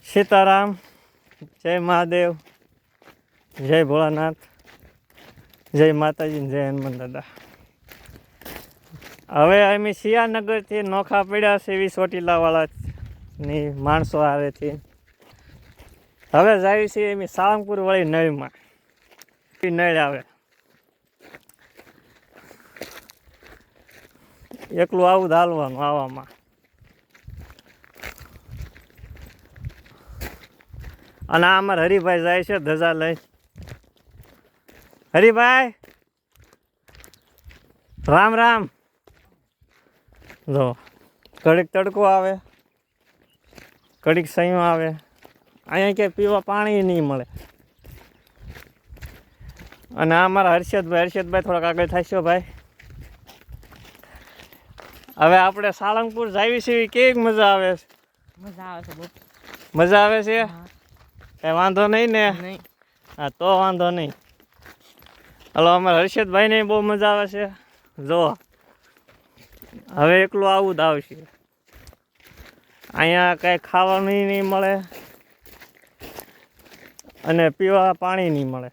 સીતારામ, જય મહાદેવ, જય ભોળાનાથ, જય માતાજી, જય હનુમાન દાદા. હવે અમે સિયાનગરથી નોખા પડ્યા છે એવી ચોટીલાવાળાની માણસો આવેથી. હવે જાય છે એમ સાળંગપુર વળી નળમાં નળ આવે. એકલું આવું હાલવાનું આવવામાં. અને આ અમારા હરિભાઈ જાય છે ધજા લઈ. હરિભાઈ રામ રામ. જો ઘડીક તડકો આવે, ઘડીક સૈયું આવે. અહીંયા ક્યાંય પીવા પાણી નહીં મળે. અને આ અમારા હર્ષદભાઈ થોડાક આગળ થશો ભાઈ. હવે આપણે સાળંગપુર જાવી છીએ, કેવી મજા આવે છે? મજા આવે છે? કઈ વાંધો નહીં ને? હા તો વાંધો નહીં. હલો, અમારા હર્ષદભાઈને બહુ મજા આવે છે. જો હવે એકલું આવું જ આવશે. અહીંયા કાંઈ ખાવાનું નહીં મળે અને પીવા પાણી નહીં મળે.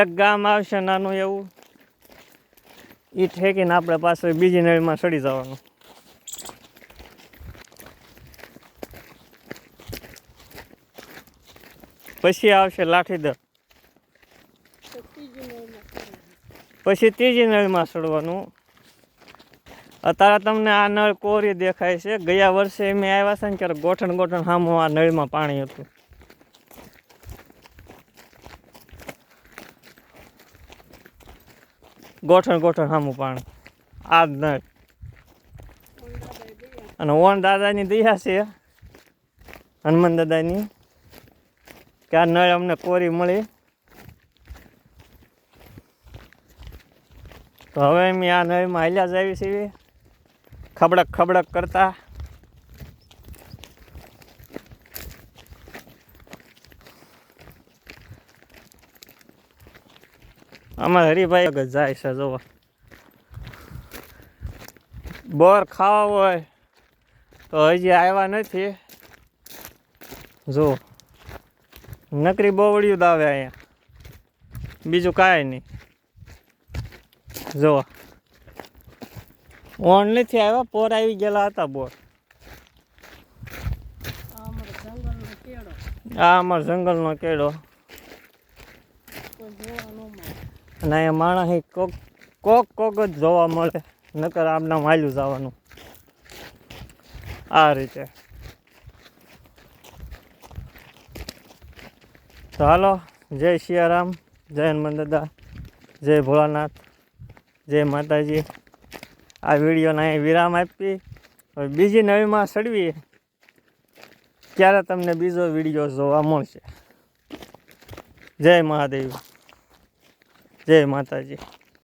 એક ગામ આવશે નાનું એવું, એ ઠેકીને આપણે પાછળ બીજી નળીમાં ચડી જવાનું. પછી આવશે લાઠીદર, પછી ત્રીજી નળીમાં ચડવાનું. અત્યારે તમને આ નળ કોરી દેખાય છે. ગયા વર્ષે અમે આવ્યા છે ને ત્યારે ગોઠણ સામું આ નળીમાં પાણી હતું. ગોઠણ સામું પાણી આ જ નળ. અને ઓન દાદાની દયા છે, હનુમાન દાદાની, કે આ નળ અમને કોરી મળી. તો હવે અમે આ નળીમાં હાલ્યા જ આવી છીએ ખબડક કરતા. અમારે હરિભાઈ જાય છે. જોવા બોર ખાવા હોય તો હજી આવ્યા નથી. જો નકરી બોવડિયું દાવે અહીંયા, બીજું કાંઈ નહીં. જો ઓણ નથી આવ્યા, પોર આવી ગયેલા હતા બોર. આ અમારો જંગલનો કેળો. અને અહીંયા માણસ કોક જ જોવા મળે, નકર આમના માલ્યું જવાનું આ રીતે. તો હાલો, જય સિયારામ, જય હનુમાન દાદા, જય ભોળાનાથ, જય માતાજી. આ વિડીયોને અહીં વિરામ આપી. હવે બીજી નળીમાં ચડવી ત્યારે તમને બીજો વિડીયો જોવા મળશે. જય મહાદેવ, જય માતાજી.